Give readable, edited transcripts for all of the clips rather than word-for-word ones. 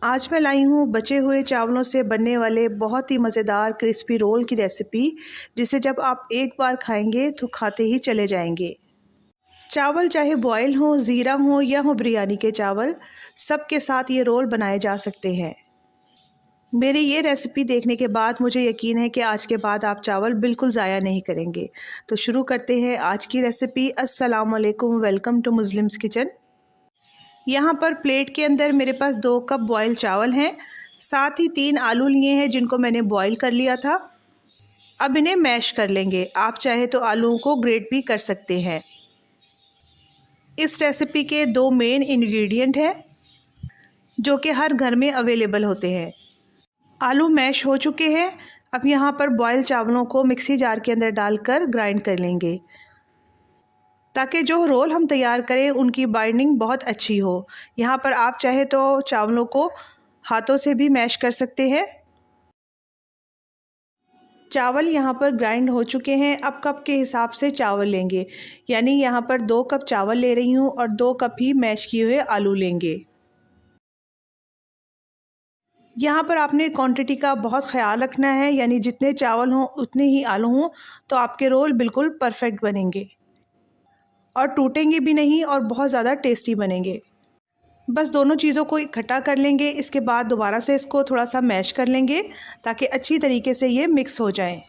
आज मैं लाई हूँ बचे हुए चावलों से बनने वाले बहुत ही मज़ेदार क्रिस्पी रोल की रेसिपी, जिसे जब आप एक बार खाएंगे तो खाते ही चले जाएंगे। चावल चाहे बॉयल हो, ज़ीरा हो या हो बिरयानी के चावल, सबके साथ ये रोल बनाए जा सकते हैं। मेरी ये रेसिपी देखने के बाद मुझे यकीन है कि आज के बाद आप चावल बिल्कुल ज़ाया नहीं करेंगे। तो शुरू करते हैं आज की रेसिपी। अस्सलाम वालेकुम, वेलकम टू मुस्लिम्स किचन। यहाँ पर प्लेट के अंदर मेरे पास 2 कप बॉयल चावल हैं, साथ ही 3 आलू लिए हैं जिनको मैंने बॉयल कर लिया था। अब इन्हें मैश कर लेंगे। आप चाहे तो आलूओं को ग्रेट भी कर सकते हैं। इस रेसिपी के 2 मेन इंग्रेडिएंट हैं जो कि हर घर में अवेलेबल होते हैं। आलू मैश हो चुके हैं। अब यहाँ पर बॉयल चावलों को मिक्सी जार के अंदर डालकर ग्राइंड कर लेंगे, ताकि जो रोल हम तैयार करें उनकी बाइंडिंग बहुत अच्छी हो। यहाँ पर आप चाहे तो चावलों को हाथों से भी मैश कर सकते हैं। चावल यहाँ पर ग्राइंड हो चुके हैं। अब कप के हिसाब से चावल लेंगे, यानी यहाँ पर 2 कप चावल ले रही हूँ और 2 कप ही मैश किए हुए आलू लेंगे। यहाँ पर आपने क्वांटिटी का बहुत ख्याल रखना है, यानी जितने चावल हों उतने ही आलू हों, तो आपके रोल बिल्कुल परफेक्ट बनेंगे और टूटेंगे भी नहीं और बहुत ज़्यादा टेस्टी बनेंगे। बस दोनों चीज़ों को इकट्ठा कर लेंगे। इसके बाद दोबारा से इसको थोड़ा सा मैश कर लेंगे ताकि अच्छी तरीके से ये मिक्स हो जाएं।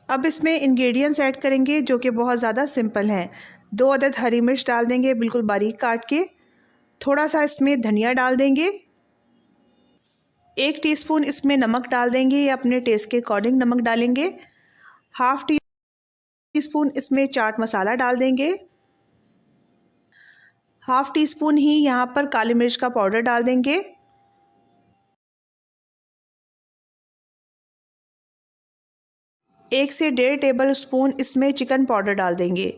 अब इसमें इंग्रेडिएंट्स ऐड करेंगे जो कि बहुत ज़्यादा सिंपल हैं। 2 अदद हरी मिर्च डाल देंगे बिल्कुल बारीक काट के। थोड़ा सा इसमें धनिया डाल देंगे। 1 टीस्पून इसमें नमक डाल देंगे, या अपने टेस्ट के अकॉर्डिंग नमक डालेंगे। हाफ़ टीस्पून इसमें चाट मसाला डाल देंगे। हाफ़ टी स्पून ही यहाँ पर काली मिर्च का पाउडर डाल देंगे। 1 से 1.5 टेबल स्पून इसमें चिकन पाउडर डाल देंगे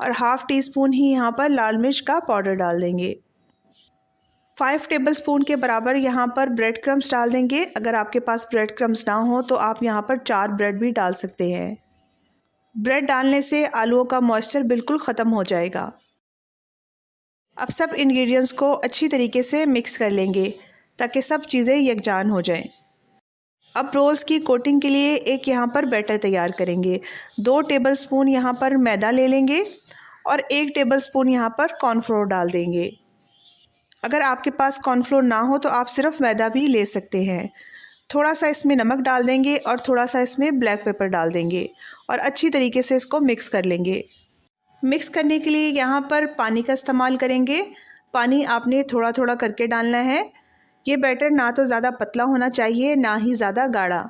और हाफ़ टी स्पून ही यहाँ पर लाल मिर्च का पाउडर डाल देंगे। 5 टेबल स्पून के बराबर यहाँ पर ब्रेड क्रम्स डाल देंगे। अगर आपके पास ब्रेड क्रम्स ना हो तो आप यहाँ पर 4 ब्रेड भी डाल सकते हैं। ब्रेड डालने से आलूओं का मॉइस्चर बिल्कुल ख़त्म हो जाएगा। अब सब इंग्रेडिएंट्स को अच्छी तरीके से मिक्स कर लेंगे ताकि सब चीज़ें यकजान हो जाएं। अब रोल्स की कोटिंग के लिए एक यहाँ पर बैटर तैयार करेंगे। 2 टेबलस्पून यहाँ पर मैदा ले लेंगे और 1 टेबलस्पून यहाँ पर कॉर्नफ्लोर डाल देंगे। अगर आपके पास कॉर्नफ्लोर ना हो तो आप सिर्फ मैदा भी ले सकते हैं। थोड़ा सा इसमें नमक डाल देंगे और थोड़ा सा इसमें ब्लैक पेपर डाल देंगे और अच्छी तरीके से इसको मिक्स कर लेंगे। मिक्स करने के लिए यहाँ पर पानी का इस्तेमाल करेंगे। पानी आपने थोड़ा थोड़ा करके डालना है। ये बैटर ना तो ज़्यादा पतला होना चाहिए, ना ही ज़्यादा गाढ़ा।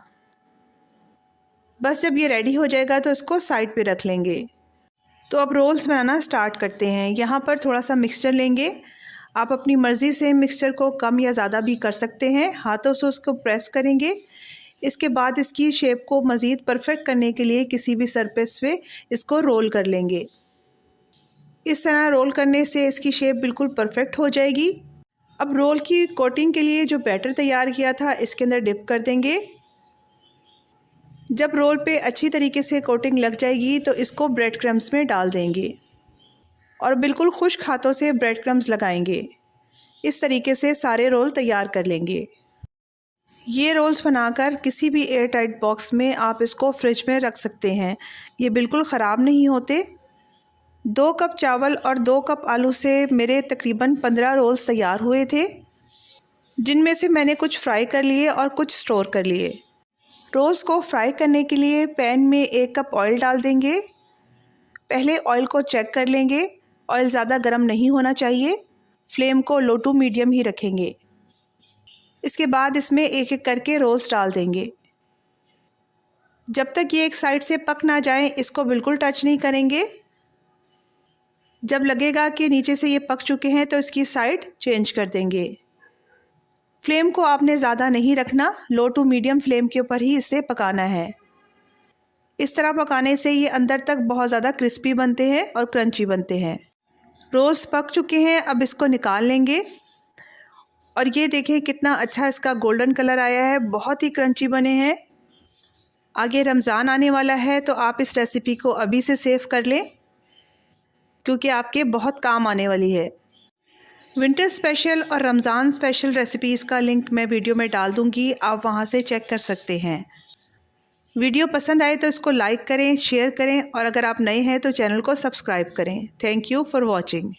बस जब ये रेडी हो जाएगा तो इसको साइड पे रख लेंगे। तो अब रोल्स बनाना स्टार्ट करते हैं। यहाँ पर थोड़ा सा मिक्सचर लेंगे। आप अपनी मर्ज़ी से मिक्सचर को कम या ज़्यादा भी कर सकते हैं। हाथों से उसको प्रेस करेंगे। इसके बाद इसकी शेप को मज़ीद परफेक्ट करने के लिए किसी भी सरफेस पे इसको रोल कर लेंगे। इस तरह रोल करने से इसकी शेप बिल्कुल परफेक्ट हो जाएगी। अब रोल की कोटिंग के लिए जो बैटर तैयार किया था इसके अंदर डिप कर देंगे। जब रोल पे अच्छी तरीके से कोटिंग लग जाएगी तो इसको ब्रेड क्रम्स में डाल देंगे और बिल्कुल खुश्क हाथों से ब्रेड क्रम्स लगाएंगे। इस तरीके से सारे रोल तैयार कर लेंगे। ये रोल्स बनाकर किसी भी एयर टाइट बॉक्स में आप इसको फ्रिज में रख सकते हैं। ये बिल्कुल ख़राब नहीं होते। 2 कप चावल और 2 कप आलू से मेरे तकरीबन 15 रोल्स तैयार हुए थे, जिनमें से मैंने कुछ फ्राई कर लिए और कुछ स्टोर कर लिए। रोल्स को फ्राई करने के लिए पैन में 1 कप ऑयल डाल देंगे। पहले ऑयल को चेक कर लेंगे। ऑयल ज़्यादा गर्म नहीं होना चाहिए। फ्लेम को लो टू मीडियम ही रखेंगे। इसके बाद इसमें एक एक करके रोल्स डाल देंगे। जब तक ये एक साइड से पक ना जाए इसको बिल्कुल टच नहीं करेंगे। जब लगेगा कि नीचे से ये पक चुके हैं तो इसकी साइड चेंज कर देंगे। फ्लेम को आपने ज़्यादा नहीं रखना, लो टू मीडियम फ्लेम के ऊपर ही इसे पकाना है। इस तरह पकाने से ये अंदर तक बहुत ज़्यादा क्रिस्पी बनते हैं और क्रंची बनते हैं। रोल्स पक चुके हैं, अब इसको निकाल लेंगे और ये देखें कितना अच्छा इसका गोल्डन कलर आया है। बहुत ही क्रंची बने हैं। आगे रमज़ान आने वाला है तो आप इस रेसिपी को अभी से सेव कर लें, क्योंकि आपके बहुत काम आने वाली है। विंटर स्पेशल और रमज़ान स्पेशल रेसिपीज़ का लिंक मैं वीडियो में डाल दूँगी, आप वहाँ से चेक कर सकते हैं। वीडियो पसंद आए तो इसको लाइक करें, शेयर करें और अगर आप नए हैं तो चैनल को सब्सक्राइब करें। Thank you for watching.